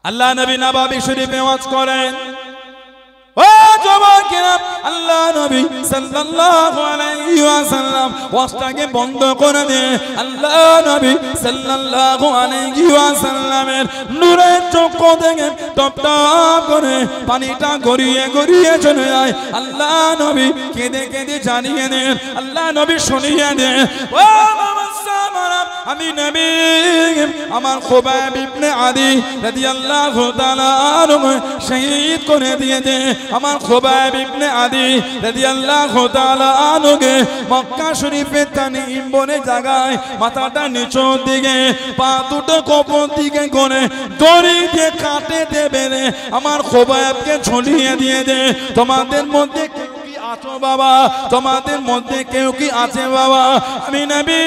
আল্লাহ নবী নববী শরীফে ওয়াজ করেন, ও যুবকেরা, আল্লাহ নবী সাল্লাল্লাহু আলাইহি ওয়াসাল্লাম ওয়াজটাকে বন্ধ করে দিয়ে আল্লাহ নবী সাল্লাল্লাহু আলাইহি ওয়াসাল্লামের নূরের চক্ষু থেকে টপ টপ করে পানিটা গড়িয়ে গড়িয়ে চলে যায়। আল্লাহ নবী কেঁদে কেঁদে জানিয়ে দেন, আল্লাহ নবী শুনিয়ে দেন, ও আমি নবী আমার খুবাইব ইবনে আদি রাদিয়াল্লাহু তাআলা আনহু শহীদ করে দিয়েছে। আমার খুবাইব ইবনে আদি রাদিয়াল্লাহু তাআলা আনহুকে মক্কা শরীফের তানঈম বনে জায়গায় মাথাটা নিচের দিকে পা দুটো কবর দিকে করে দড়ি দিয়ে কাটে দেবে, আমার খুবাইবকে ঝুলিয়ে দিয়ে দে। তোমাদের মধ্যে আছো বাবা, তোমাদের মধ্যে কেউ কি আছে বাবা? আমি নবী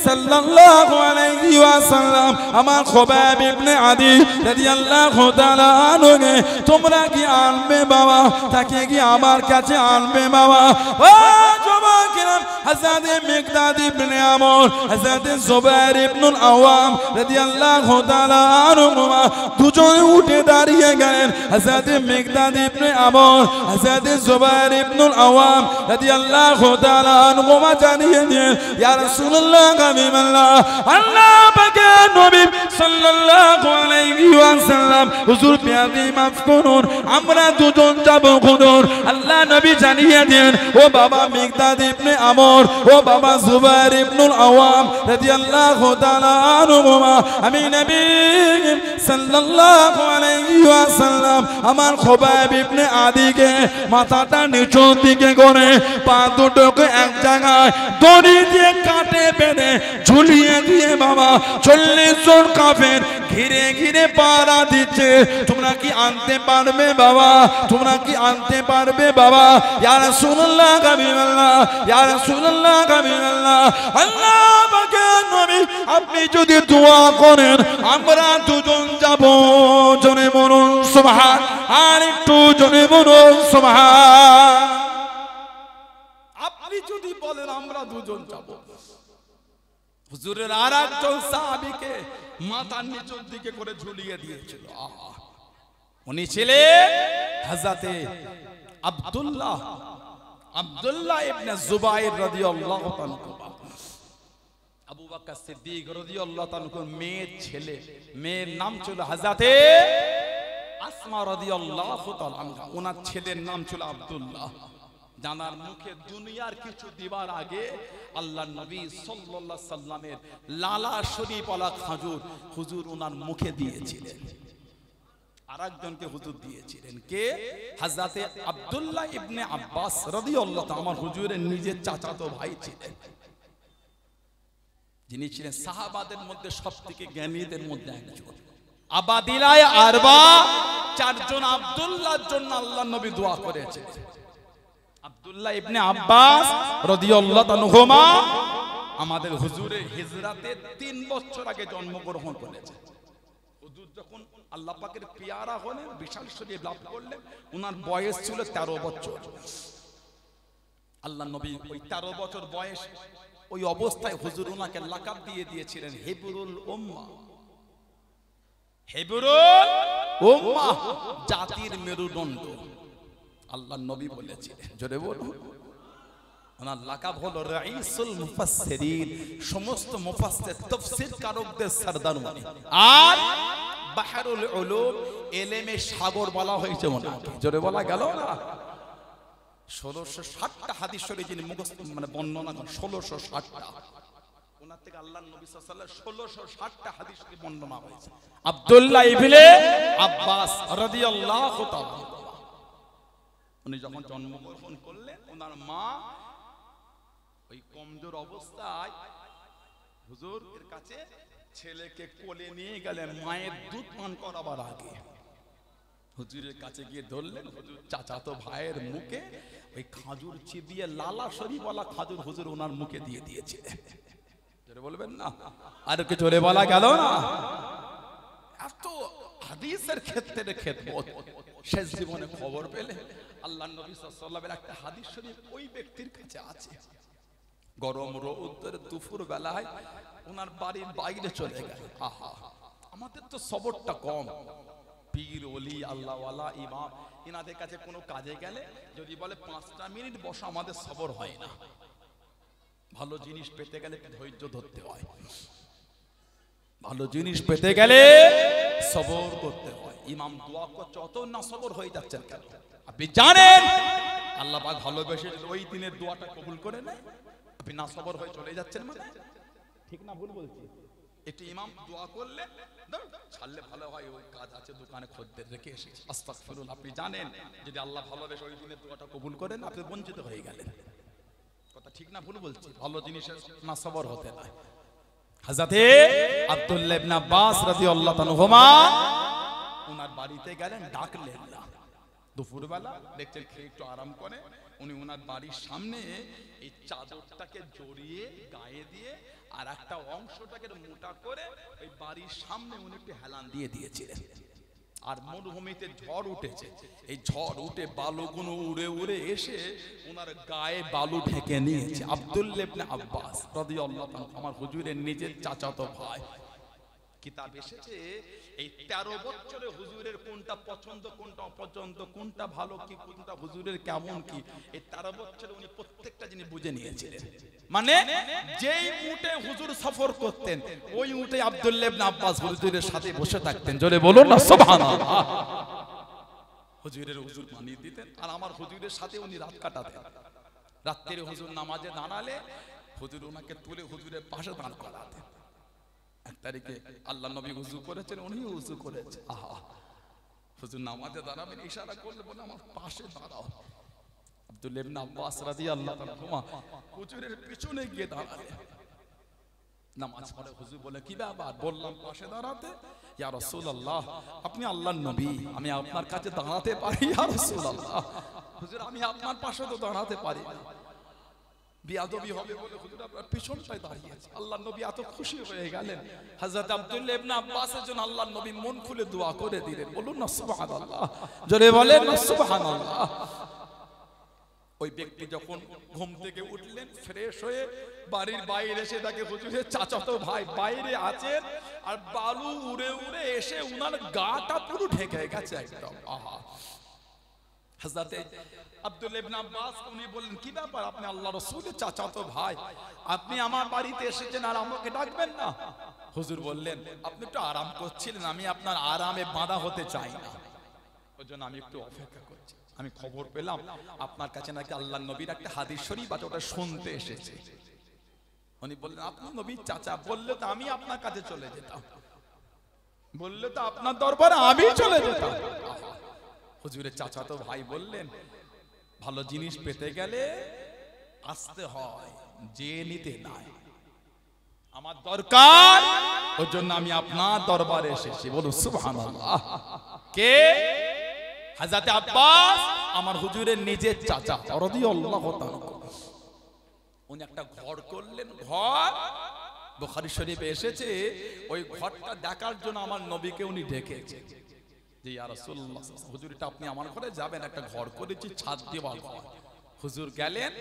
সাল্লাল্লাহু আলাইহি ওয়াসাল্লাম আমার খুবাইব ইবনে আদি রাদিয়াল্লাহু তাআলা আনহুকে তোমরা কি আনবে বাবা? তাকে কি আমার কাছে আনবে বাবা? ও যুবকেরা, হযরত মিকদাদ ইবনে আমর, হযরত জুবাইর ইবনুল আওয়াম রাদিয়াল্লাহু তাআলা আনহুমা দুজনে উঠে দাঁড়িয়ে গেলেন। হযরত মিকদাদ ইবনে আমর, হযরত জুবাইর ইবনুল আওয়াম রাদিয়াল্লাহু তাআলা আনহুমা জানিয়ে দেন, ইয়া রাসূলুল্লাহ, হাবিবাল্লাহ, আল্লাহ পাকের নবী সাল্লাল্লাহু আলাইহি ওয়াসাল্লাম হুজুর পেয়াদি মাফ করুন, আমরা দুজন যাব হুজুর। আল্লাহ নবী জানিয়ে দেন, ও বাবা মিকদাদ ইবনে আমর, ও বাবা জুবাইর ইবনুল আওয়াম রাদিয়াল্লাহু তাআলা আনহুমা, আমি নবী সাল্লাল্লাহু আলাইহি ওয়াসাল্লাম আমার খুবাইব ইবনে আদিকে মাথাটা নিচের দিকে করে পা দুটোকে এক জায়গায় দড়ি দিয়ে কাটে বেঁধে ঝুলিয়ে দিয়ে বাবা 40 জন কাফের ঘিরে ঘিরে পাড়া দিচ্ছে। তোমরা কি আনতে পারবে বাবা? তোমরা কি আনতে পারবে বাবা? ইয়া রাসূলুল্লাহ, হাবিবাল্লাহ, ইয়া রাসূলুল্লাহ, হাবিবাল্লাহ, আল্লাহ পাকের নবী আপনি যদি দোয়া করেন আমরা দুজন যাব। জোরে বলুন সুবহান, আর একটু জোরে বলুন সুবহান। আপনি যদি বলেন আমরা দুজন যাব, হুজুরের আরেকজন সাহাবীকে মাথার নিচের দিকে করে ঝুলিয়ে দিয়েছিল। উনি ছিলেন হযরতে আব্দুল্লাহ ইবনে জুবাইর রাদিয়াল্লাহু তাআলা। আবু বকর সিদ্দিক রাদিয়াল্লাহু তাআলা মেয়ের ছেলে, মেয়ের নাম ছিল হযরতে আসমা রাদিয়াল্লাহু তাআলা। ওনার ছেলের নাম ছিল আব্দুল্লাহ। জানার মুখে দুনিয়ার কিছু দিবার আগে আল্লাহর নবী সাল্লাল্লাহু আলাইহি সাল্লামের লালা শরীফ ওয়ালা খাজুর হুজুর ওনার মুখে দিয়েছিলেন। আরেকজনকে হুজুর দিয়েছিলেন, কে? হযরতে আব্দুল্লাহ ইবনে আব্বাস রাদিয়াল্লাহু তাআলা, আমার হুজুরের নিজের চাচাতো ভাই ছিলেন, যিনি ছিলেন সাহাবাদের মধ্যে সবথেকে জ্ঞানীদের মধ্যে একজন। আবাদিলায় আরবা চারজন আব্দুল্লাহর জন্য আল্লাহর নবী দোয়া করেছেন। আব্দুল্লাহ ইবনে আব্বাস রাদিয়াল্লাহু আনহুমা আমাদের হুজুরের হিজরাতের 3 বছর আগে জন্মগ্রহণ করেছেন। হুজুর যখন আল্লাহ পাকের পেয়ারা হলেন, বিশাল শরীফ লাভ করলেন, ওনার বয়স ছিল 13 বছর। আল্লাহর নবী ওই 13 বছর বয়স ওই অবস্থায় হুজুর ওনাকে লাকাব দিয়ে দিয়েছিলেন হিবরুল উম্মাহ। হিবরুল উম্মাহ, জাতির মেরুদণ্ড আল্লাহর নবী বলেছিলেন। জোরে বলুন। ওনার লাকাব হলো রাইসুল মুফাসসিরিন, সমস্ত মুফাসসির তাফসীর কারকদের সরদার উনি। আর বাহরুল উলুম, ইলমে সাগর বলা হয়েছে ওনাকে। জোরে বলা গেল না? 1660টা হাদিস শরীফ যিনি মুখস্থ মানে বর্ণনা করেন, 1660টা। ওনার থেকে আল্লাহর নবী সাল্লাল্লাহু আলাইহি ওয়াসাল্লাম 1660টা হাদিস শরীফ বর্ণনা হয়েছে। আব্দুল্লাহ ইবনে আব্বাস রাদিয়াল্লাহু তাআলা, উনি যখন জন্মগ্রহণ করলেন, ওনার মা ওই কমজোর অবস্থায় হুজুরের কাছে ছেলেকে কোলে নিয়ে গেলেন মায়ের দুধ পান করাবার আগে। হুজুরের কাছে গিয়ে ধরলেন, হুজুর চাচাতো ভাইয়ের মুখে ওই খাজুর চিবিয়ে লালা শরীফওয়ালা খাজুর হুজুর ওনার মুখে দিয়ে দিয়েছিলেন। জোরে বলবেন না? আর কি জোরে বলা গেল না? এত হাদিসের ক্ষেত্রে খেদমত। শেষ জীবনে খবর পেলে আল্লাহর নবী সাল্লাল্লাহু আলাইহি ওয়াসাল্লামের একটা হাদিস শরীফ ওই ব্যক্তির কাছে আছে। গরম রোদের দুপুর বেলায় ওনার বাড়ির বাইরে চলে গেল। আহা, আমাদের তো সবরটা কম। পীর ওলি আল্লাহওয়ালা ইমাম ইনাদের কাছে কোনো কাজে গেলে যদি বলে 5টা মিনিট বসো, আমাদের সবর হয় না। ভালো জিনিস পেতে গেলে ধৈর্য ধরতে হয়, ভালো জিনিস পেতে গেলে সবর করতে হয়। ইমাম দোয়া করছে, অত না সবর হয়ে যাচ্ছেন কেন? আপনি জানেন আল্লাহ পাক ভালোবেসে ওই দিনের দোয়াটা কবুল করে নেয়, আপনি না সবর হয়ে চলে যাচ্ছেন। মানে ঠিক না ভুল বলছি? একটি ইমাম দোয়া করলে ছাড়লে ভালো হয়, ওই কাজ আছে দোকানে খদ্দের রেখে এসেছি, আস্তাগফিরুল্লাহ। আপনি জানেন যদি আল্লাহ ভালোবেসে ওই দিনের দোয়াটা কবুল করেন, আপনি বঞ্চিত হয়ে গেলেন। কথা ঠিক না ভুল বলছি? ভালো জিনিসের না সবর হতে না। হযরতে আব্দুল্লাহ ইবনে আব্বাস রাদিয়াল্লাহু আনহুমা ওনার বাড়িতে গেলেন, ডাকলেন না। দুপুরবেলা দেখছেন খেয়ে একটু আরাম করে, উনি ওনার বাড়ির সামনে এই চাদরটাকে জড়িয়ে গায়ে দিয়ে আর একটা অংশটাকে মোটা করে ওই বাড়ির সামনে উনি একটু হেলান দিয়ে দিয়েছিলেন। আর মরুভূমিতে ঝড় উঠেছে, এই ঝড় উঠে বালুগুলো উড়ে উড়ে এসে ওনার গায়ে বালু ঢেকে নিয়েছে। আব্দুল্লাহ ইবনে আব্বাস রাদিয়াল্লাহু আনহু আমার হুজুরের নিজের চাচাতো ভাই। কিতাব এসেছে এই 13 বছরে হুজুরের কোনটা পছন্দ, কোনটা অপছন্দ, কোনটা ভালো কি, কোনটা হুজুরের কেমন কি, এই 13 বছরে উনি প্রত্যেকটা জিনিস বুঝে নিয়েছিলেন। মানে যেই উটে হুজুর সফর করতেন ওই উটে আব্দুল্লাহ ইবনে আব্বাস হুজুরের সাথে বসে থাকতেন। জোরে বলুন না সুবহানাল্লাহ। হুজুর বানিয়ে দিতেন আর আমার হুজুরের সাথে উনি রাত কাটাতেন। রাত্রে হুজুর নামাজে দাঁড়ালে হুজুর ওনাকে তুলে হুজুরের পাশে দাঁড় করাতেন। এক তারিখে আল্লাহ নবী ওযু করেছেন, উনিও ওযু করেছেন। আহা, হুজুর নামাজে দাঁড়াবেন, ইশারা করলে বলে আমার পাশে দাঁড়াও। আব্দুল্লাহ ইবনে আব্বাস রাদিয়াল্লাহু আনহু হুজুরের পিছনে গিয়ে দাঁড়ালেন। নামাজ পড়ে হুজুর বলে, কি ব্যাপার? বললাম পাশে দাঁড়াতে। ইয়া রাসূলুল্লাহ, আপনি আল্লাহর নবী, আমি আপনার কাছে দাঁড়াতে পারি? ইয়া রাসূলুল্লাহ, হুজুর আমি আপনার পাশে তো দাঁড়াতে পারি না। বিয়াদবি হবে বলে হুজুর আপনার পিছনটায় দাঁড়িয়েছে। আল্লাহর নবী এত খুশি হয়ে গেলেন। হযরত আব্দুল্লাহ ইবনে আব্বাসের জন্য আল্লাহর নবী মন খুলে দোয়া করে দিলেন। বলুন না সুবহানাল্লাহ, জোরে বলেন না সুবহানাল্লাহ। ওই ব্যক্তি যখন ঘুম থেকে উঠলেন ফ্রেশ হয়ে বাড়ির বাইরে এসে তাকে হুজুরের চাচাতো ভাই বাইরে আছেন আর বালু উড়ে উড়ে এসে উনার গাটা পুরো ঢেকে গেছে একদম। আহা, হযরতে আব্দুল্লাহ ইবনে আব্বাস উনি বললেন, কি ব্যাপার? আপনি আল্লাহর রাসূলের চাচাতো ভাই, আপনি আমার বাড়িতে এসেছেন আর আমাকে ডাকবেন না? হুজুর বললেন, আপনি একটু আরাম করছিলেন, আমি আপনার আরামে বাধা হতে চাই না, ওইজন্য আমি একটু অপেক্ষা করছি। আমি খবর পেলাম আপনার কাছে নাকি আল্লাহর নবীর একটা হাদিস শরীফ আছে, ওটা শুনতে এসেছে। উনি বললেন, আপনি নবীর চাচা, বললে তো আমি আপনার কাছে চলে যেতাম, বললে তো আপনার দরবারে আমি চলে যেতাম। হুজুরের চাচাতো ভাই বললেন, ভালো জিনিস পেতে গেলে আসতে হয়, যে নিতে নাই। আমার দরকার, ওই জন্য আমি আপনার দরবারে এসেছি। বলুন সুবহানাল্লাহ। কে? হযরত আব্বাস, আমার হুজুরের নিজের চাচা রাদিয়াল্লাহু তাআলা। উনি একটা ঘর করলেন, ঘর বুখারী শরীফে এসেছে। ওই ঘরটা দেখার জন্য আমার নবীকে উনি ডেকেছেন যে ইয়া রাসূলুল্লাহ, হুজুর এটা আপনি আমার ঘরে যাবেন, একটা ঘর করেছি, ছাদ দেওয়া ঘর। হুজুর গেলেন,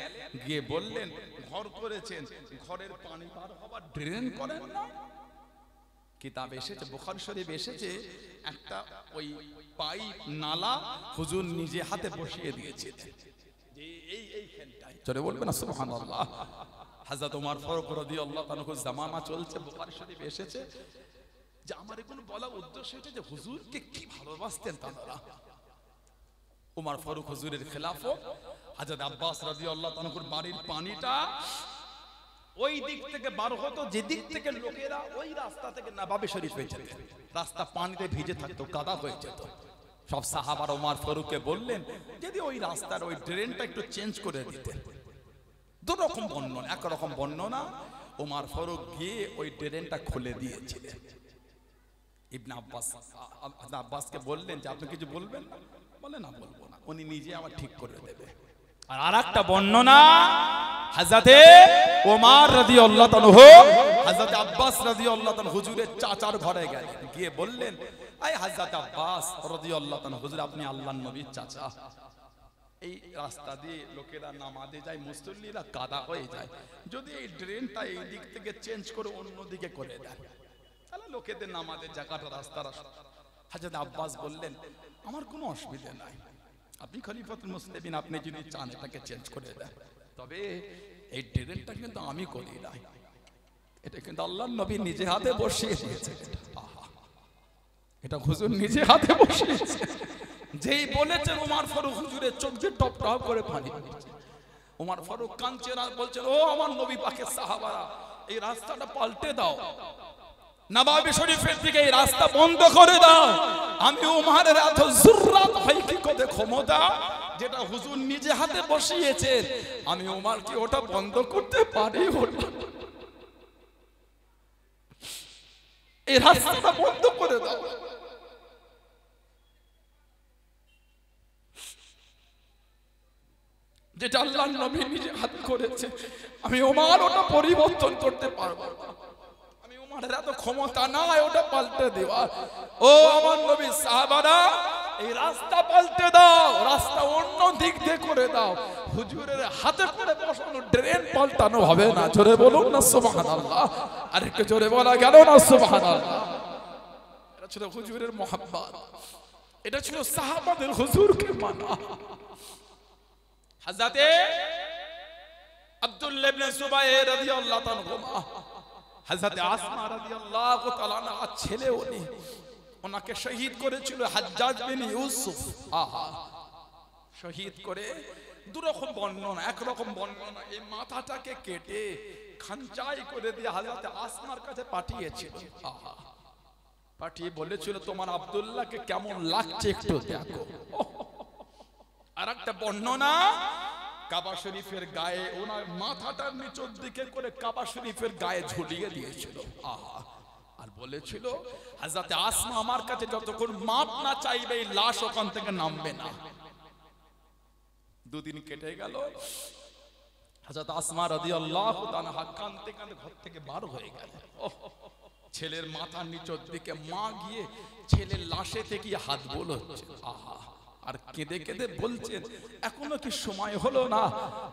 গিয়ে বললেন, ঘর করেছেন, ঘরের পানি পার হবার ড্রেন করেন না? কিতাব এসেছে, বুখারী শরীফ এসেছে, একটা ওই পাইপ নালা হুজুর নিজে হাতে বসিয়ে দিয়েছিলেন যে এইখানটায়। চলে বলবেন না সুবহানাল্লাহ। হযরত ওমর ফারুক রাদিয়াল্লাহু আনহু জামানা চলছে, বুখারী শরীফ এসেছে যে আমার এখন বলা উদ্দেশ্য এটা যে হুজুরকে কি ভালোবাসতেন তারা। ওমর ফারুক হুজুরের খেলাফত, হযরত আব্বাস রাদিয়াল্লাহু আনহুর বাড়ির পানিটা ওই দিক থেকে বার হতো যে দিক থেকে লোকেরা ওই রাস্তা থেকে নবাবে শরীফ হয়ে যেত, রাস্তা পানিতে ভিজে থাকতো, কাদা হয়ে যেত। সব সাহাবারা ওমর ফারুককে বললেন যদি ওই রাস্তার ওই ড্রেনটা একটু চেঞ্জ করে দিতেন। দুরকম বর্ণনা, একরকম বর্ণনা, ওমর ফারুক গিয়ে ওই ড্রেনটা খুলে দিয়েছিলেন। ইবনে আব্বাসকে বললেন যে আপনি কিছু বলবেন না? বলে না, বলবো না, উনি নিজে আমার ঠিক করে দেবে। আর আরেকটা বর্ণনা, হযরতে ওমর রাদিয়াল্লাহু আনহু হযরত আব্বাস রাদিয়াল্লাহু আনহু হুজুরের চাচার ঘরে গেলেন, গিয়ে বললেন, এই হযরত আব্বাস রাদিয়াল্লাহু আনহু, হুজুর আপনি আল্লাহর নবীর চাচা, এই রাস্তা দিয়ে লোকেরা নামাজে যায়, মুসল্লিরা কাদা হয়ে যায়, যদি এই ড্রেনটা এই দিক থেকে চেঞ্জ করে অন্য দিকে করে দেন। তাহলে লোকেদের নামাজের জায়গাটা রাস্তার। হযরত আব্বাস বললেন আমার কোনো অসুবিধা নাই, আপনি খলিফাতুল মুসলিমিন, আপনি যদি চান এটাকে চেঞ্জ করে দেন, তবে এই ড্রেনটা কিন্তু আমি করি নাই, এটা কিন্তু আল্লাহর নবী নিজে হাতে বসিয়ে দিয়েছে। এটা হুজুর নিজে হাতে বসিয়েছে। যেই বলেছেন ওমর ফারুক হুজুরের চোখ দিয়ে টপ টপ করে পানি পড়ছে। ওমর ফারুক কাঁদছেন আর বলছেন, ও আমার নবী পাকের সাহাবারা, এই রাস্তাটা পাল্টে দাও, নবাবী শরীফের দিকে এই রাস্তা বন্ধ করে দাও। আমি ওমরের এত জুররাত হয় কি করে ক্ষমতা, যেটা হুজুর নিজে হাতে বসিয়েছেন, আমি ওমর কি ওটা বন্ধ করতে পারি? এই রাস্তাটা বন্ধ করে দাও। যেটা আল্লাহর নবী নিজে হাত করেছে, আমি ওমর ওটা পরিবর্তন করতে পারবো না, আমি ওমরের এত ক্ষমতা নাই ওটা পাল্টে দেওয়া। ও আমার নবী সাহাবারা, এই রাস্তা পাল্টে দাও, রাস্তা অন্য দিক দিয়ে করে দাও। হুজুরের হাতে করে বসানো ড্রেন পাল্টানো হবে না। জোরে বলুন না সুবহানাল্লাহ। আর একটু জোরে বলা গেল না সুবহানাল্লাহ। এটা ছিল হুজুরের মহব্বত, এটা ছিল সাহাবাদের হুজুরকে মানা। হযরতে আব্দুল্লাহ ইবনে জুবাইর রাদিয়াল্লাহু তাআলা, হযরতে আসমা রাদিয়াল্লাহু তাআলা আনহা ছেলে উনি, ওনাকে শহীদ করেছিল হাজ্জাজ বিন ইউসুফ। শহীদ করে দুরকম বর্ণনা, একরকম বর্ণনা এই মাথাটাকে কেটে খানচাই করে দিয়ে হযরতে আসমার কাছে পাঠিয়েছিল। পাঠিয়ে বলেছিল তোমার আব্দুল্লাহকে কেমন লাগছে একটু দেখো। আর একটা বর্ণনা, কাবা শরীফের গায়ে ওনার মাথাটার নিচের দিকে করে কাবা শরীফের গায়ে ঝুলিয়ে দিয়েছিল। আর বলেছিল হযরতে আসমা আমার কাছে যতক্ষণ মাপ না চাইবে এই লাশ ওখান থেকে নামবে না। দুদিন কেটে গেল, হযরত আসমা রাদিয়াল্লাহু তাআলা কাঁদতে কাঁদতে ঘর থেকে বার হয়ে গেল। ছেলের মাথার নিচের দিকে মা গিয়ে ছেলের লাশে থেকে হাত বোলাচ্ছে। আর কেঁদে কেঁদে বলছেন এখনো কি সময় হলো না?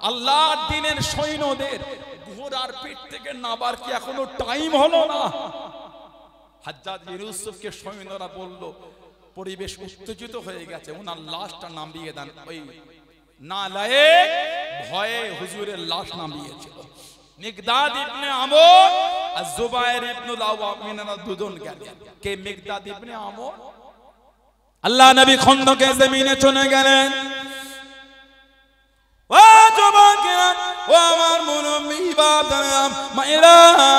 আল্লাহর দ্বীনের সৈন্যদের ঘোড়ার পিঠ থেকে নাবার কি এখনো টাইম হলো না? হাজ্জাজ বিন ইউসুফকে সৈন্যরা বলল পরিবেশ উত্তেজিত হয়ে গেছে, ওনার লাশটা নামিয়ে দেন। ওই নালায়েক ভয়ে হুজুরের লাশ নামিয়েছিল। মিকদাদ ইবনে আমর আর জুবায়ের ইবনুল আওয়াম মিনারা দুজন গেলেন। কে? মিকদাদ ইবনে আমর। আল্লাহ নবী খন্দকে জমিনে চলে গেলেন। ও যুবকেরা, ও আমার মুরব্বি বাবারা, মায়েরা,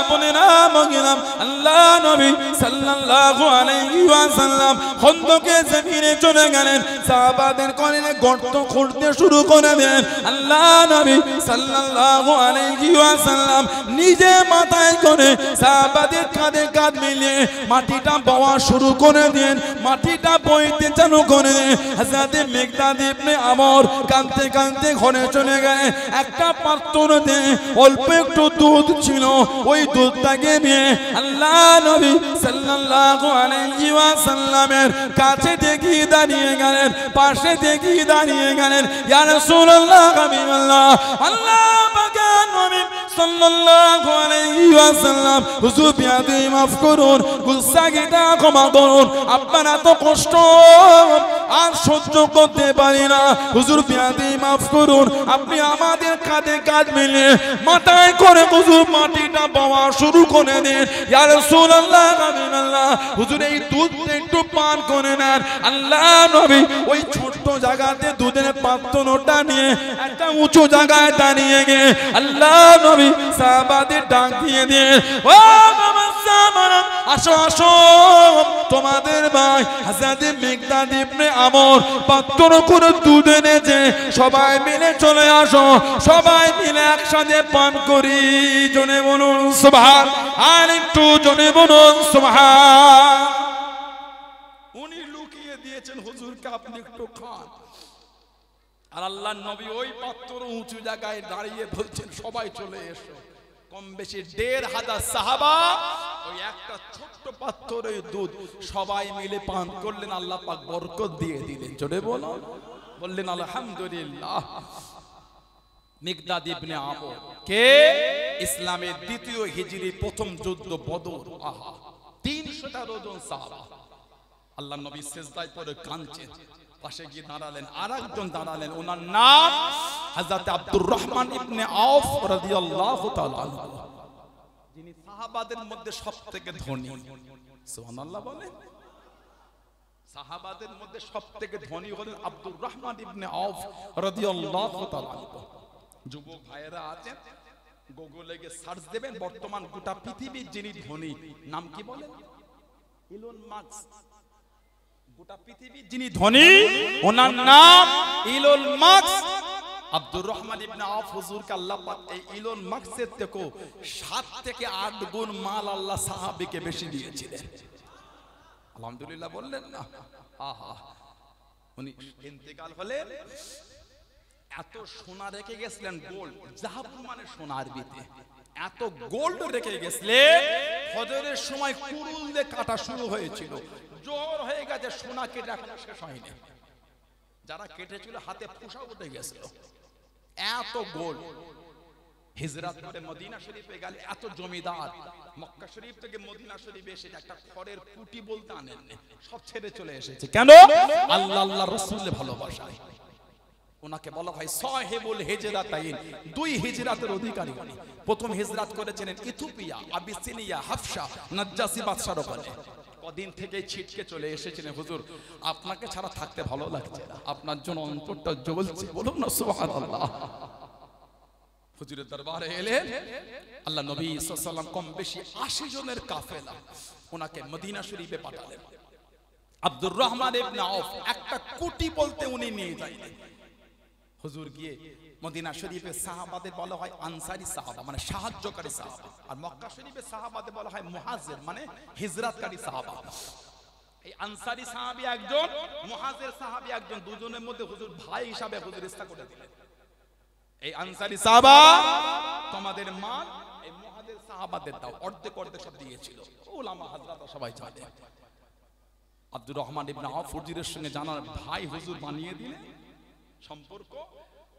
বোনেরা, মহিলা, আল্লাহ নবী সাল্লাল্লাহু আলাইহি ওয়াসাল্লাম খন্দকে জমিনে চলে গেলেন। সাহাবাদের কোলে গর্ত খুঁড়তে শুরু করে দেন। আল্লাহ নবী সাল্লাল্লাহু আলাইহি ওয়াসাল্লাম নিজে মাথায় করে সাহাবাদের কাঁধে কাঁধ মিলিয়ে মাটিটা বওয়া শুরু করে দেন। মাটিটা বইতে চালু করে দেন। হযরত মিকদাদ ইবনে আমর কাঁদতে কাঁদতে ঘরে চলে গেলেন। একটা পাত্রতে অল্প একটু দুধ ছিল, ওই দুধটাকে নিয়ে আল্লাহ নবী সাল্লাল্লাহু আলাইহি ওয়াসাল্লামের কাছে দেখি দাঁড়িয়ে গেলেন, পাশে দেখি দাঁড়িয়ে গেলেন। ইয়া রাসূলুল্লাহ, হাবিবাল্লাহ, আল্লাহ পাকের নবী সাল্লাল্লাহু আলাইহি ওয়াসাল্লাম, হুজুর বিয়াদি মাফ করুন, গুস্তাখিটা ক্ষমা করুন, আপনারা তো কষ্ট আর সহ্য করতে পারি না, হুজুর বিয়াদি মাফ করুন, আপনি আমাদের কাঁধে কাঁধ মিলিয়ে মাথায় করে হুজুর মাটিটা বওয়া শুরু করে দেন। ইয়া রাসূলুল্লাহ, হাবিবাল্লাহ, হুজুর এই দুধটা একটু পান করে নেন। আল্লাহ নবী ওই ছোট্ট জায়গাতে দুধের পাত্রটা নিয়ে একটা উঁচু জায়গায় দাঁড়িয়ে গিয়ে আল্লাহ নবী সাহাবাদের ডাক দিয়ে দিয়ে, ও বাবা সাহাবারা, আসো আসো, তোমাদের ভাই হযরত মিকদাদ ইবনে আমর পাত্র করে দুধ এনেছে, সবাই মিলে চলে আসো, সবাই মিলে একসাথে পান করি। জনে বলুন সুবহান, আর একটু জনে বলুন সুবহান। উনি লুকিয়ে দিয়েছেন হুজুরকে, আপনি একটু খান। আর আল্লাহর নবী ওই পাত্র উঁচু জায়গায় দাঁড়িয়ে বলছেন সবাই চলে এসো। কম বেশি ১৫০০ সাহাবা ওই একটা ছোট্ট পাত্রের দুধ সবাই মিলে পান করলেন। আল্লাহ পাক বরকত দিয়ে দিলেন। জোরে বলুন, বললেন আলহামদুলিল্লাহ। মিকদাদ ইবনে আমর কে? ইসলামের দ্বিতীয় হিজরি প্রথম যুদ্ধ বদর। 313 জন সাহাবা। আল্লাহ নবী সিজদায় পড়ে কাঁদছেন, পাশে গিয়ে দাঁড়ালেন, আরেকজন দাঁড়ালেন, ওনার নাম হযরত আব্দুর রহমান ইবনে আউফ রাদিয়াল্লাহু তাআলা আনহু, যিনি সাহাবাদের মধ্যে সবথেকে ধনী। সুবহানাল্লাহ বলেন। সাহাবাদের মধ্যে সবথেকে ধনী হলেন আব্দুর রহমান ইবনে আউফ রাদিয়াল্লাহু তাআলা আনহু। যুবক ভাইয়েরা আছেন, গুগলে গিয়ে সার্চ দেবেন, বর্তমান গোটা পৃথিবীর যিনি ধনী, নাম কি বলেন? Elon Musk. গোটা পৃথিবীর যিনি ধনী, ওনার নাম ইলন মাস্ক। আব্দুর রহমান ইবনে আউফ হুজুরকে আল্লাহ পাক এই ইলন মাস্কের থেকেও 7 থেকে 8 গুণ মাল আল্লাহ সাহাবীকে বেশি দিয়েছিলেন। আলহামদুলিল্লাহ বললেন না? আহা, উনি ইন্তেকাল হলেন, এত সোনা রেখে গেছিলেন, গোল্ড, জাহাব মানে সোনা আরবিতে, এত গোল্ড রেখে গেছিলেন, ফজরের সময় কুরুল দিয়ে কাটা শুরু হয়েছিল, জোর হয়ে গেছে, সোনা কেটে এখনো শেষ হয়নি, যারা কেটেছিল হাতে ফুসা উঠে গেছিল, এত গোল্ড। হিজরত করে মদিনা শরীফে গেলে এত জমিদার মক্কা শরীফ থেকে মদিনা শরীফে এসে একটা খড়ের কুটি বলতে আনেননি, সব ছেড়ে চলে এসেছে। কেন? আল্লাহ আল্লাহ রাসূলের ভালোবাসায়। ওনাকে বলা হয় সাহেবুল হিজরাতাইন, 2 হিজরাতের অধিকারী উনি। প্রথম হিজরত করেছিলেন ইথিওপিয়া, আবিসিনিয়া, হাফসা, নাজ্জাসি বাদশার ওখানে। কদিন থেকে ছিটকে চলে এসেছিলেন, হুজুর আপনাকে ছাড়া থাকতে ভালো লাগছে না, আপনার জন্য অন্তরটা জ্বলছে, বলুন না সুবহানাল্লাহ। হুজুরের দরবারে এলেন, আল্লাহ নবী সাল্লাল্লাহু আলাইহি ওয়াসাল্লাম কম বেশি 80 জনের কাফেলা ওনাকে মদিনা শরীফে পাঠালেন। আব্দুর রহমান ইবনে আউফ একটা কুটি বলতে উনি নিয়ে যাইলেন। হুজুর গিয়ে মদিনা শরীফে সাহাবাদের বলা হয় আনসারী সাহাবা, মানে সাহায্যকারী সাহাবা, আর মক্কা শরীফে সাহাবাদের বলা হয় মুহাজির, মানে হিজরতকারী সাহাবা। এই আনসারী সাহাবী একজন, মুহাজির সাহাবী একজন, দুজনের মধ্যে হুজুর ভাই হিসাবে হুজুর ইস্তা করে দিলেন। এই আনসারী সাহাবা তোমাদের মান এই মুহাজির সাহাবাদের দাও, অর্ধেক অর্ধেক সব দিয়েছিল, উলামা হযরত সবাই জানে। আব্দুর রহমান ইবনে আউফ হুজুরের সঙ্গে জানার ভাই হুজুর বানিয়ে দিলেন সম্পর্ক।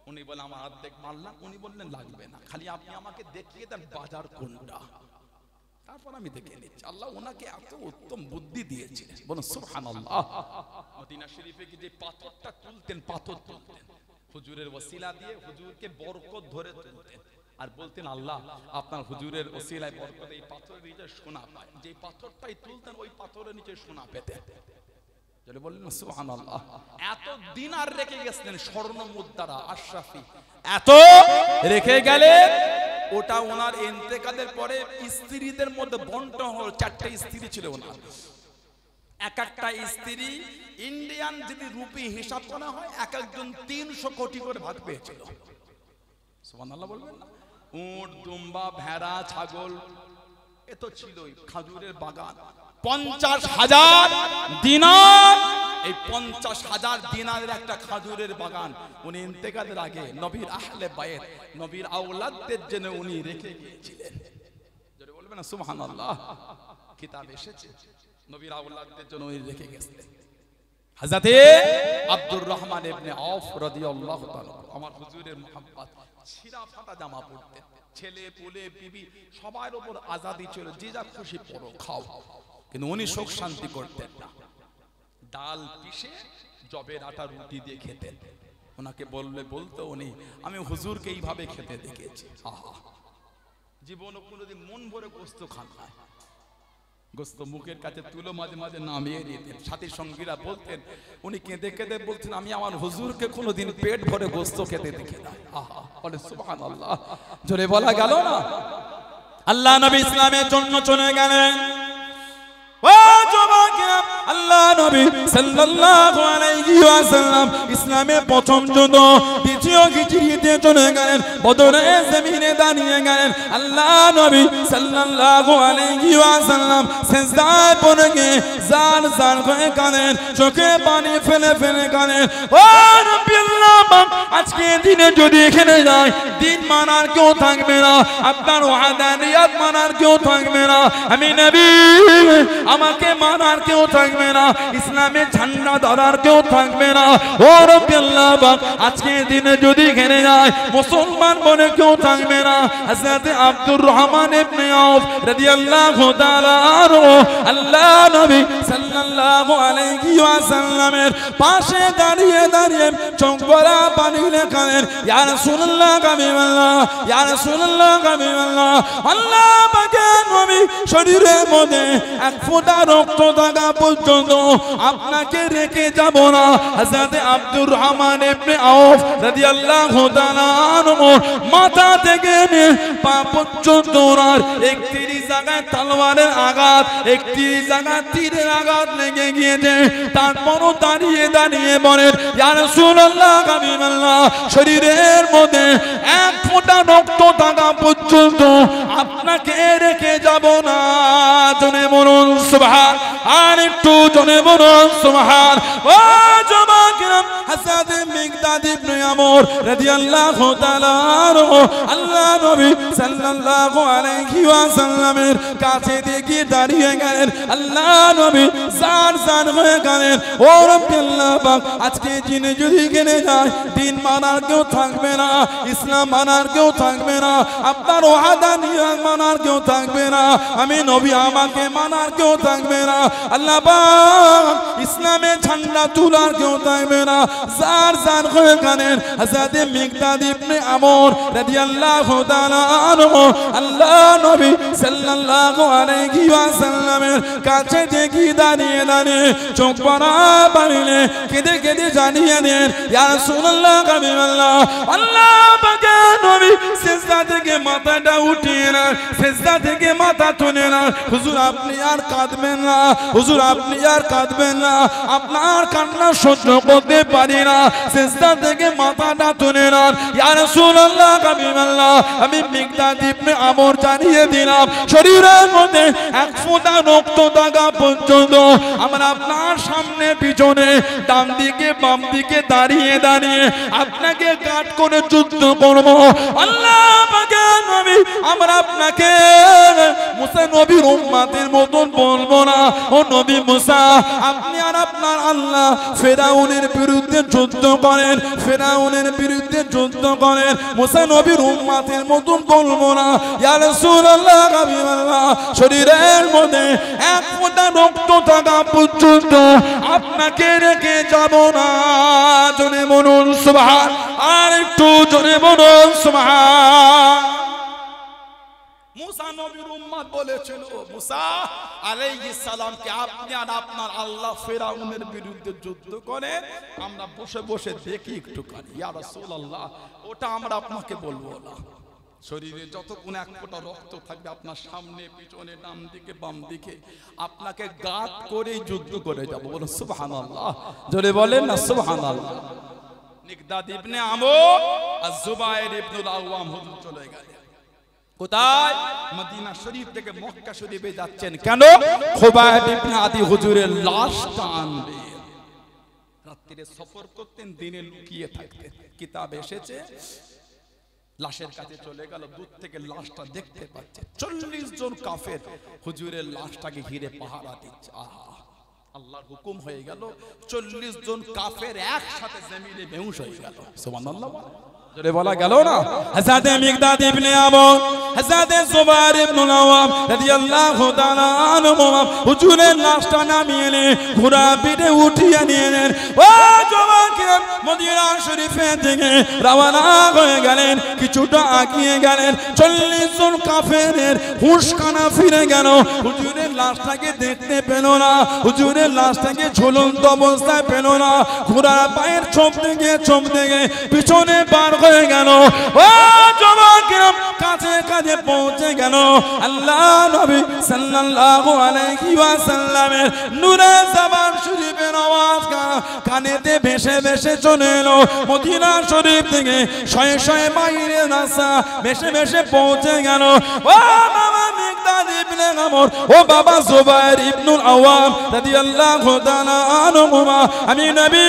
উনি বলে আমার অর্ধেক মারলাম, উনি বললেন লাগবে না, খালি আপনি আমাকে দেখিয়ে দেন বাজার কোনটা, তারপর আমি দেখে নিচ্ছি। আল্লাহ ওনাকে এত উত্তম বুদ্ধি দিয়েছিলেন, বলুন সুবহানাল্লাহ। মদিনা শরীফে কি যে পাথরটা তুলতেন, পাথর তুলতেন হুজুরের ওসিলা দিয়ে, হুজুরকে বরকত ধরে তুলতেন আর বলতেন আল্লাহ আপনার হুজুরের ওসিলায় বরকত, এই পাথরের নিচে সোনা পায়, যে পাথরটাই তুলতেন ওই পাথরের নিচে সোনা পেতেন। যদি বললেন সুবহানাল্লাহ। এত দিনার রেখে গেছিলেন, স্বর্ণ মুদ্রা, আশরাফি, এত রেখে গেলেন। ওটা ওনার ইন্তেকালের পরে স্ত্রীদের মধ্যে বন্টন হলো, 4টে স্ত্রী ছিল ওনার, এক একটা স্ত্রী ইন্ডিয়ান যদি রুপি হিসাব করা হয় এক একজন 300 কোটি করে ভাগ পেয়েছিল। সুবহানাল্লাহ বলবেন না? উট, দুম্বা, ভেড়া, ছাগল, এ তো ছিলই। খাজুরের বাগান 50,000 দিনার, এই 50,000 দিনারের একটা খাজুরের বাগান উনি ইন্তেকালের আগে নবীর আহলে বায়ত, নবীর আওলাদদের জন্য উনি রেখে গিয়েছিলেন। যদি বলবেন না সুবহানাল্লাহ। কিতাব এসেছে নবীর আওলাদদের জন্য উনি রেখে গেছিলেন। হযরত আব্দুর রহমান ইবনে আউফ রাদিয়াল্লাহু তাআলা, আমার হুজুরের মুহাব্বত, ছিঁড়া ফাটা জামা পরতেন, ছেলে পুলে বিবি সবার উপর আজাদি ছিল, যে যা খুশি পরো খাও, কিন্তু উনি সুখ শান্তি করতেন না। ডাল পিষে জবের আটা রুটি দিয়ে খেতেন। ওনাকে বলতো উনি আমি হুজুরকে এইভাবে খেতে দেখেছি, আহা, জীবনে কোনোদিন মন ভরে গোস্ত খান না, গোস্ত মুখের কাছে তুলো মাঝে মাঝে নামিয়ে দিতেন। সাথী সঙ্গীরা বলতেন, উনি কেঁদে কেঁদে বলতেন আমি আমার হুজুরকে কোনোদিন পেট ভরে গোস্ত খেতে দেখি না। আহা, বলে সুবহানাল্লাহ, জোরে বলা গেল না? আল্লাহ নবী ইসলামের জন্য চলে গেলেন। ও যুবকেরা, আল্লাহ নবী সাল্লাল্লাহু আলাইহি ওয়াসাল্লাম ইসলামের প্রথম যুদ্ধ দ্বিতীয় হিজরিতে চলে গেলেন, বদরের জমিনে দাঁড়িয়ে গেলেন। আল্লাহ নবী সাল্লাল্লাহু আলাইহি ওয়াসাল্লাম সিজদায় পড়ে গিয়ে জাল জাল করে কাঁদেন, চোখে পানি ফেলে ফেলে কাঁদেন। ও নবী আল্লাহ, আজকে দিনে যদি এখানে যায় দিন মানার কেউ থাকবে না, আপনার ওয়াদানিয়াত মানার কেউ থাকবে না, আমি নবী আমাকে মানার কেউ থাকবে না, ইসলামের ঝান্ডা ধরার কেউ থাকবে না। ও রব্বি আল্লাহ পাক আজকে দিনে যদি ঘেরে যায় মুসলমান বলে কেউ থাকবে না। হযরত আব্দুর রহমান ইবনে আউফ রাদিয়াল্লাহু তাআলা আনহু আল্লাহ নবী সাল্লাল্লাহু আলাইহি ওয়াসাল্লামের পাশে দাঁড়িয়ে দাঁড়িয়ে চোখ ভরা পানি লেখালেন, ইয়া রাসূলুল্লাহ হাবিবাল্লাহ, ইয়া রাসূলুল্লাহ হাবিবাল্লাহ, আল্লাহ পাকের নবী শরীরের মধ্যে এক ফোঁটা রক্ত থাকা পর্যন্ত আপনাকে রেখে যাব না। হযরত আব্দুর রহমান ইবনে আউফ রাদিয়াল্লাহু তাআলা আনহু মাথা থেকে পা পর্যন্ত ওনার 31 জায়গায় তলোয়ারের আঘাত, 31 জায়গায় তীরের আঘাত লেগে গিয়েছে। তারপরও দাঁড়িয়ে দাঁড়িয়ে বলেন, ইয়া রাসূলুল্লাহ হাবিবাল্লাহ শরীরের মধ্যে এক ফোঁটা রক্ত থাকা পর্যন্ত আপনাকে রেখে যাব না। জনে বলুন সুবহান, আর একটু জনে বলুন সুবহান। ও জামাকিরাম, হযরত মিকদাদ ইবনে আমর রাদিয়াল্লাহু তাআলা আনহু আল্লাহ নবী সাল্লাল্লাহু আলাইহি ওয়াসাল্লামের কাছে দেখে দাঁড়িয়ে গেলেন। আল্লাহ নবী জান জান হয়ে গেলেন। ও রব্বি আল্লাহ পাক আজকে জিনে যদি গেলে যায় দিন মানার কেউ থাকবে না, ইসলাম মানার কেউ থাকবে না, আপনার ওয়াহাদানিয়ত মানার কেউ থাকবে না, আমি নবী আমাকে মানার কেউ থাকবে না, আল্লাহ পাক ইসলামের ঝান্ডা তোলার কেউ থাকবে না। জার জার হয়ে গেলেন হযরত মিকদাদ ইবনে আমর রাদিয়াল্লাহু তাআলা আনহু আল্লাহ নবী সাল্লাল্লাহু আলাইহি ওয়াসাল্লামের কাছে দেখি দাঁড়িয়ে দাঁড়িয়ে চোখ ভরা পানিলে কেঁদে কেঁদে জানিয়ে দেন, ইয়া রাসূলুল্লাহ হাবিবাল্লাহ, আল্লাহ পাকের নবী সিজদা থেকে মাথাটা উঠিয়ে না, সিজদা থেকে মাথা তুলে না, হুজুর আপনি আর কাঁদবেন না, হুজুর আপনি আর কাঁদবেন না, আপনার কান্না সহ্য করতে পারি না, সিজদা থেকে মাথাটা তুলে না, ইয়া রাসূলুল্লাহ হাবিবাল্লাহ আমি মিকদাদ ইবনে আমর জানিয়ে দিলাম শরীরের মধ্যে এক ফোঁটা রক্ত থাকা পর্যন্ত আমরা আপনার সামনে পিছনে ডান দিকে বাম দিকে দাঁড়িয়ে দাঁড়িয়ে আপনাকে কাট করে যুদ্ধ করব। আল্লাহ পাকের নবী আমরা আপনাকে মুসা নবীর উম্মতের মতন বলবো না, ও নবী মুসা আপনি আর আপনার আল্লাহ ফেরাউনের বিরুদ্ধে যুদ্ধ করেন, ফেরাউনের বিরুদ্ধে যুদ্ধ করেন, মুসা নবীর উম্মতের মতন বলবো না। ইয়া রাসূলুল্লাহ হাবিবাল্লাহ শরীরের মধ্যে এক ফোঁটা রক্ত থাকা পর্যন্ত আপনাকে রেখে যাব না। জোরে বলুন সুবহান, আর একটু জোরে বলুন সুবহান। মুসা নবীর উম্মত বলেছিল, মুসা আলাইহিস সালামকে আপনি আর আপনার আল্লাহ ফেরাউনের বিরুদ্ধে যুদ্ধ করেন, আমরা বসে বসে দেখি একটু করি। ইয়া রাসূলুল্লাহ ওটা আমরা আপনাকে বলবো না, শরীরে যতক্ষণ এক ফোঁটা রক্ত থাকবে আপনার সামনে পিছনে ডান দিকে বাম দিকে আপনাকে গাত করে যুদ্ধ করে যাব। বলুন সুবহানাল্লাহ, জোরে বলেন না সুবহানাল্লাহ। মিকদাদ ইবনে আমর আর জুবায়ের ইবনুল আওয়াম হুজুর চলে গেলেন কোথায়? মদিনা শরীফ থেকে মক্কা শরীফে যাচ্ছেন কেন? খুবাইব ইবনে আদি হুজুরের লাশটা আনবে। রাত্রিরে সফর করতেন, দিনে লুকিয়ে থাকতেন। কিতাব এসেছে লাশের কাছে চলে গেল, দূর থেকে লাশটা দেখতে পাচ্ছে 40 জন কাফের হুজুরের লাশটাকে ঘিরে পাহারা দিচ্ছে। আহা, আল্লাহর হুকুম হয়ে গেল 40 জন কাফের একসাথে জমিনে বেহুশ হয়ে গেল। সুবহানাল্লাহ, জোরে বলা গেল না? হযরত মিকদাদ ইবনে আমর, হযরত জুবায়ের ইবনুল আওয়াম রাদিয়াল্লাহু তাআলা আনহু হুজুরের লাশটা নামিয়ে এনে ঘোড়া পিঠে উঠিয়ে নিলেন। ও জওয়ানকে মদিনা শরীফে থেকে রওনা হয়ে গেলেন, কিছুটা আগিয়ে গেলেন। 40 জন কাফেরের হুঁশখানা ফিরে গেল, হুজুরের লাশটাকে দেখতে পেল না, হুজুরের লাশটাকে ঝুলন্ত অবস্থায় পেল না। ঘোড়ার পায়ের ছোপ থেকে পিছনে বার হয়ে গেল। ও জওয়ানকিরাম কাছে কাছে পৌঁছে গেল। আল্লাহ নবী সাল্লাল্লাহু আলাইহি ওয়াসাল্লামের নূরে জবান শরীফের আওয়াজ কানেতে ভেসে ভেসে চলে এলো। মদিনা শরীফ থেকে শয়ে শয়ে মাইলের রাস্তা ভেসে ভেসে পৌঁছে গেল। ও বাবা মিকদাদ ইবনে আমর, ও বাবা জুবায়ের ইবনুল আওয়াম রাদিয়াল্লাহু তাআলা আনহুমা, আমি নবী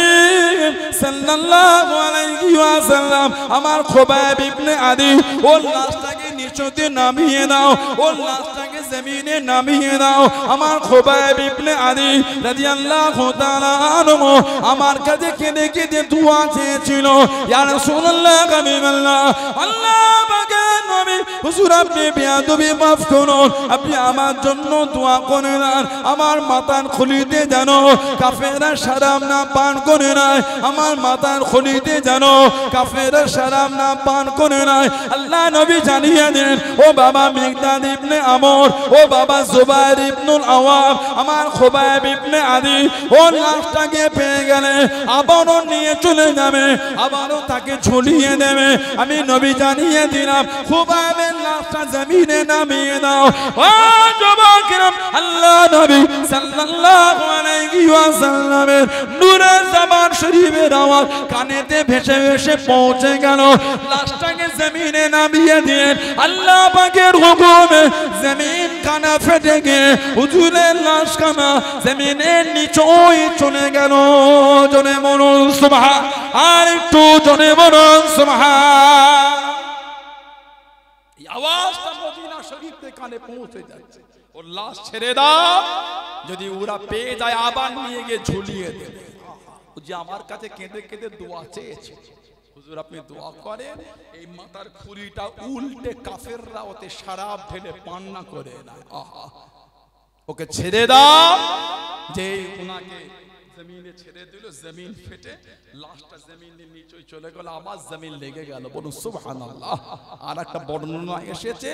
সাল্লাল্লাহু আলাইহি ওয়াসাল্লাম আমার খুবাইব ইবনে আদি ওর লাশটাকে নিজ নিচুতে নামিয়ে দাও, ওর লাশটাকে জমিনে নামিয়ে দাও। আমার খুবাইব ইবনে আদি রাদিয়াল্লাহু তাআলা আনহু আমার কাছে কেঁদে কেঁদে দোয়া চেয়েছিল, ইয়া রাসূলুল্লাহ হাবিবাল্লাহ, আল্লাহ পাকের নবী হুজুর আপনি বেয়াদবি মাফ করুন, আপনি আমার জন্য দোয়া করেন, আমার মাথার খুলিতে যেন কাফেররা শরাব না পান করে নাই, আমার মাথার খুলিতে যেন কাফেররা শরাব না পান করে নাই। আল্লাহ নবী জানিয়ে দেন, ও বাবা মিকদাদ ইবনে আমর, ও বাবা জুবাইর ইবনুল আওয়াম, আমার খুবাইব ইবনে আদি ও লাশটাকে পেয়ে গেলে আবারও নিয়ে চলে যাবে, আবারও তাকে ঝুলিয়ে দেবে। আমি নবী জানিয়ে দিলাম, খুবাইবের লাশটা জমিনে নামিয়ে দাও। ও যুবকেরা, আল্লাহ নবী সাল্লাল্লাহু আলাইহি ওয়াসাল্লামের নূরের জবান শরীফের আওয়াজ কানেতে ভেসে ভেসে পৌঁছে গেল। লাশটাকে জমিনে নামিয়ে দিয়ে আল্লাহ পাকের হুকুমে জমিন কানা ফেটে গিয়ে হুজুরের লাশ কানা জমিনের নিচেই চলে গেল। জনে বলুন সুবহান, আর একটু জনে বলুন সুবহান। এই আওয়াজটা মদিনা শরীফের কানে পৌঁছে যাচ্ছে। ওর লাশ ছেড়ে দাও, যদি ওরা পেয়ে যায় আবার নিয়ে গিয়ে ঝুলিয়ে দেবে। ও যে আমার কাছে কেঁদে কেঁদে দোয়া চেয়েছে, হুজুর আপনি দোয়া করেন এই মাথার খুরিটা উল্টে কাফেররা ওতে শরাব ঢেলে পান না করে না। আহা, ওকে ছেড়ে দাও। যে ওনাকে জমিনে ছেড়ে দিল, জমিন ফেটে লাশটা জমিনের নিচে চলে গেল, আবার জমিন লেগে গেল। বলুন সুবহানাল্লাহ। আর একটা বর্ণনা এসেছে,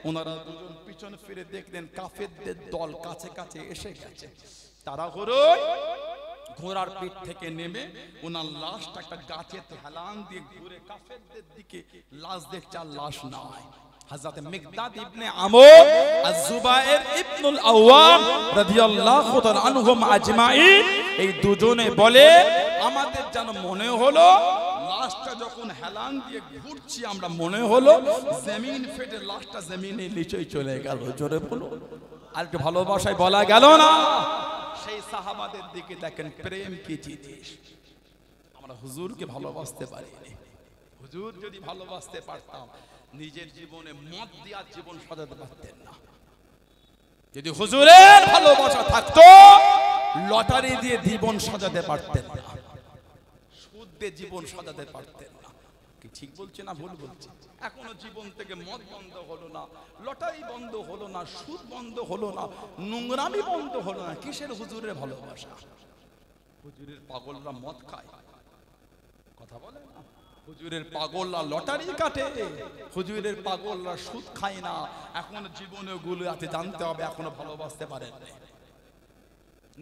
ওনারা দুজন পিছন ফিরে দেখলেন কাফেরদের দল কাছে কাছে এসে গেছে। তারা ঘোড়ার পিঠ থেকে নেমে ওনার লাশটা একটা গাছেতে হেলান দিয়ে ঘুরে কাফেরদের দিকে লাশ দেখছে, আর লাশ নয়। হযরত মিকদাদ ইবনে আমর আর জুবাইর ইবনুল আওয়াম রাদিয়াল্লাহু তাআলা আনহুম আজমাইন এই দুজনে বলে, আমাদের যেন মনে হলো লাশটা যখন হেলান দিয়ে ঘুরছি আমরা মনে হলো জমিন ফেটে লাশটা জমিনের নিচেই চলে গেল। জোরে বলো, আর একটু ভালোবাসায় বলা গেল না। সেই সাহাবাদের দিকে দেখেন, প্রেম কি জিনিস। আমরা হুজুরকে ভালোবাসতে পারিনি। হুজুর যদি ভালোবাসতে পারতাম নিজের জীবনে মদ দিয়া জীবন সাজাতে পারতেন না। যদি হুজুরের ভালোবাসা থাকতো লটারি দিয়ে জীবন সাজাতে পারতেন না, সুদ দিয়ে জীবন সাজাতে পারতেন না। কি ঠিক বলছে না ভুল বলছে? এখনো জীবন থেকে মদ বন্ধ হলো না, লটারি বন্ধ হলো না, সুদ বন্ধ হলো না, নোংরামি বন্ধ হলো না। কিসের হুজুরের ভালোবাসা? হুজুরের পাগলরা মদ খায়, কথা বলে না। হুজুরের পাগলরা লটারি কাটে, হুজুরের পাগলরা সুদ খায় না। এখনো জীবনে গুলো আছে, জানতে হবে এখনো ভালোবাসতে পারেন।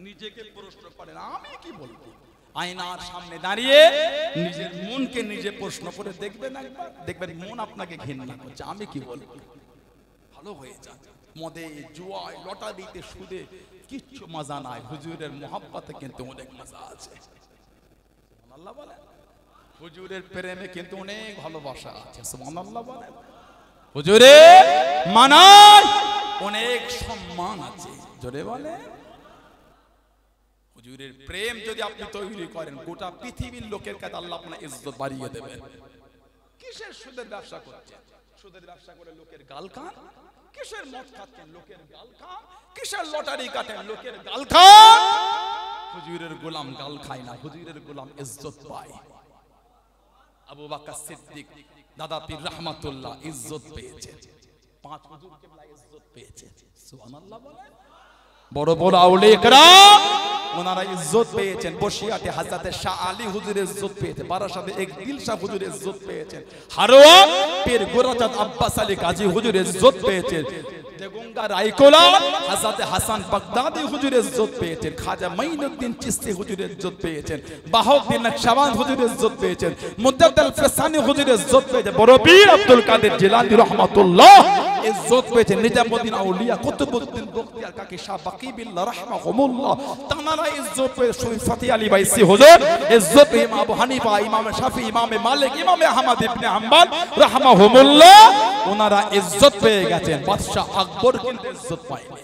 নিজেকে প্রশ্ন করেন, আমি কি বলবো? আয়নার সামনে দাঁড়িয়ে নিজের মনকে নিজে প্রশ্ন করে দেখবেন একবার, দেখবেন মন আপনাকে ঘৃণা করছে। আমি কি বলবো? ভালো হয়ে যান। মদে, জুয়ায়, লটারিতে, সুদে কিচ্ছু মজা নাই। হুজুরের মহব্বতে কিন্তু অনেক মজা আছে। আল্লাহ বলেন, হুজুরের প্রেমে কিন্তু অনেক ভালোবাসা আছে। সুবহানাল্লাহ বলেন, হুজুরের মানায় অনেক সম্মান আছে। জোরে বলেন, হুজুরের প্রেম যদি আপনি তৈরি করেন গোটা পৃথিবীর লোকের কাছে আল্লাহ আপনার ইজ্জত বাড়িয়ে দেবেন। কিসের সুদের ব্যবসা করছেন? সুদের ব্যবসা করে লোকের গাল খান। কিসের মদ খাচ্ছেন? লোকের গাল খান। কিসের লটারি কাটেন? লোকের গাল খান। হুজুরের গোলাম গাল খায় না, হুজুরের গোলাম ইজ্জত পায়। আবু বকর সিদ্দিক দাদা পীর রহমাতুল্লাহ ইজ্জত পেয়েছেন, 5 হুজুর কেবলা ইজ্জত পেয়েছে। সুবহানাল্লাহ বলেন। বড় বড় আউলিয়া کرام ওনারা ইজ্জত পেয়েছেন। বসিয়াতে হযরত শাহ আলী হুজুর ইজ্জত পেয়েছেন, বারাসাতে একদিল শাহ হুজুর ইজ্জত পেয়েছেন, হারোয়া পীর গোরাচাঁদ আব্বাস আলী গাজী হুজুর ইজ্জত পেয়েছেন, দেগঙ্গা রায়কোলা হযরত হাসান বাগদাদি হুজুর ইজ্জত পেয়েছেন, খাজা মাইনুদ্দিন চিশতি হুজুর ইজ্জত পেয়েছেন, বাহাউদ্দিন নকশবন্দ হুজুর ইজ্জত পেয়েছেন, মুজাদ্দিদ ফিসানি হুজুর ইজ্জত পেয়েছেন, বড় পীর আব্দুল কাদের জিলানী রাহমাতুল্লাহ ইজ্জত পেয়েছেন, নিজামউদ্দিন আউলিয়া কুতুবউদ্দিন বখতিয়ার কাকি শাহ বাকি বিল্লাহ রাহমাহুমুল্লাহ তানারা ইজ্জত পেয়েছেন, শরীফ ফতি আলী বাইসি হুজুর ইজ্জত, ইমাম আবু হানিফা, ইমাম শাফি, ইমাম মালিক, ইমাম আহমদ ইবনে হাম্বল রাহমাহুমুল্লাহ ওনারা ইজ্জত পেয়ে গেছেন। বাদশা আকবর কিন্তু ইজ্জত পায়নি।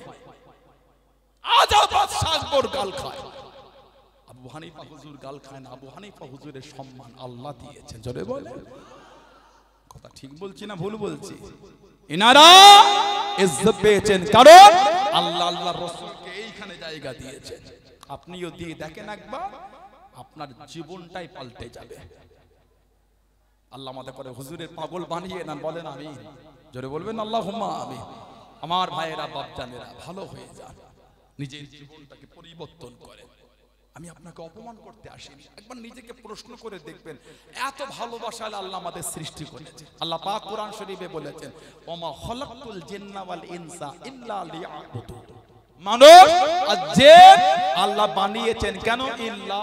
আজও বাদশা আকবর গাল খায়, আবু হানিফা হুজুর গাল খায় না। আবু হানিফা হুজুরের সম্মান আল্লাহ দিয়েছেন। জোরে বলেন, কথা ঠিক বলছি না ভুল বলছি? ইনারা ইজ্জত পেয়েছেন কারণ আল্লাহ আল্লাহর রাসূলকে এইখানে জায়গা দিয়েছেন। আপনিও দিয়ে দেখেন একবার, আপনার জীবনটাই পাল্টে যাবে। আল্লাহ আমাদের করে হুজুরের পাগল বানিয়ে না, বলেন আমিন, জোরে বলবেন আল্লাহুম্মা আমিন। আমার ভাইয়েরা বাপজানেরা ভালো হয়ে যান, নিজের জীবনটাকে পরিবর্তন করেন। আমি আপনাকে অপমান করতে আসিনি, একবার নিজেকে প্রশ্ন করে দেখবেন, এত ভালোবাসা আল্লাহ আমাদের সৃষ্টি করেছে। আল্লাহ পাক কোরআন শরীফে বলেছেন, ওমা খলাকতুল জিন্না ওয়াল ইনসা ইল্লা লিয়াবুদুন। মানুষ আর জিন আল্লাহ বানিয়েছেন কেন? ইল্লা,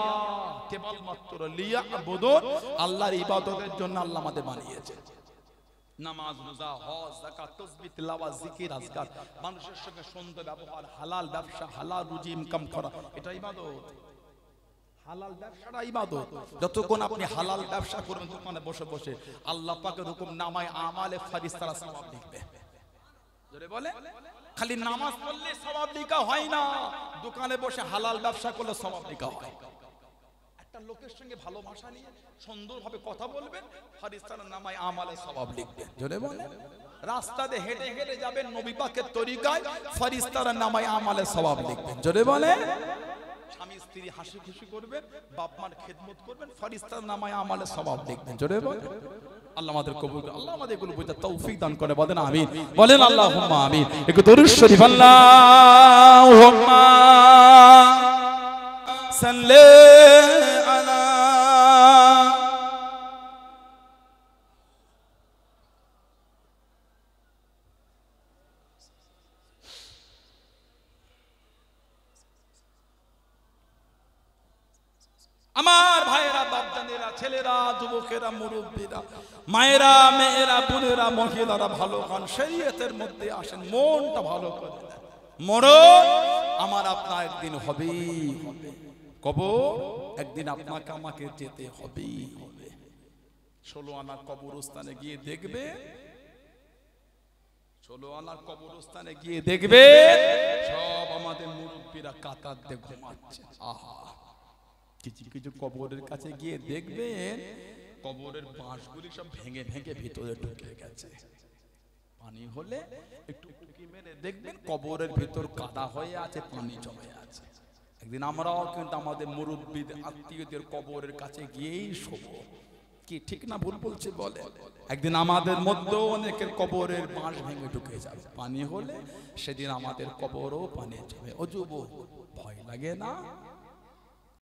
কেবলমাত্র লিয়াবুদুন, আল্লাহর ইবাদতের জন্য আল্লাহ আমাদের বানিয়েছেন। নামাজ, রোজা, হজ, যাকাত, তাসবিহ, তিলাওয়াত, জিকির, আজকার, মানুষের সঙ্গে সুন্দর ব্যবহার, হালাল ব্যবসা, হালাল রুজি ইনকাম করা, এটা ইবাদত। হালাল ব্যবসাটা ইবাদত। যতক্ষণ আপনি হালাল ব্যবসা করবেন দোকানে বসে বসে, আল্লাহ পাকের হুকুম নামায় আমালে ফারিস্তারা সওয়াব লিখবে। জোরে বলে, খালি নামাজ পড়লে সওয়াব লেখা হয় না, দোকানে বসে হালাল ব্যবসা করলে সওয়াব লেখা হয়। একটা লোকের সঙ্গে ভালোবাসা নিয়ে সুন্দরভাবে কথা বলবেন, ফারিস্তারা নামায় আমালে সওয়াব লিখবে। জোরে বলে, রাস্তাতে হেঁটে হেঁটে যাবেন নবী পাকের তরিকায়, ফারিস্তারা নামায় আমালে সওয়াব লিখবেন। জোরে বলে, স্বামী স্ত্রী হাসি খুশি করবেন, বাপ মার খেদমত করবেন, ফারিস্তার নামায় আমালে সওয়াব লিখবেন। জোরে বলেন, আল্লাহ আমাদের কবুল করে, আল্লাহ আমাদের এগুলো বুঝার তৌফিক দান করে। বলেন আমিন, বলেন আল্লাহুম্মা আমিন। একটু দরুদ শরীফ আল্লাহুম্মা সাল্লি আলা। আমার ভাইয়েরা, বাপজানেরা, ছেলেরা, যুবকেরা, মুরব্বীরা, মায়েরা, মেয়েরা, বোনেরা, মহিলারা, ভালো খান, শরীয়তের মধ্যে আসেন, মনটা ভালো করে দেন। মরণ আমার আপনার একদিন হবেই হবে, কবর একদিন আপনাকে আমাকে যেতে হবেই হবে। 16 আনা কবরস্থানে গিয়ে দেখবে, 16 আনা কবরস্থানে গিয়ে দেখবে সব আমাদের মুরব্বীরা কাতার দিয়ে ঘুমাচ্ছে। আহা, কিছু কিছু কবরের কাছে গিয়ে দেখবেন কবরের বাঁশগুলি সব ভেঙে ভেঙে ভিতরে ঢুকে গেছে। পানি হলে একটু টুকি মেরে দেখবেন কবরের ভিতর কাদা হয়ে আছে, পানি জমে আছে। একদিন আমরাও কিন্তু আমাদের মুরব্বীদের আত্মীয়দের কবরের কাছে গিয়েই শোবো। কি ঠিক না ভুল বলছে বলে? একদিন আমাদের মধ্যেও অনেকের কবরের বাঁশ ভেঙে ঢুকে যাবে। পানি হলে সেদিন আমাদের কবরও পানি জমে। ও যুবক, ভয় লাগে না?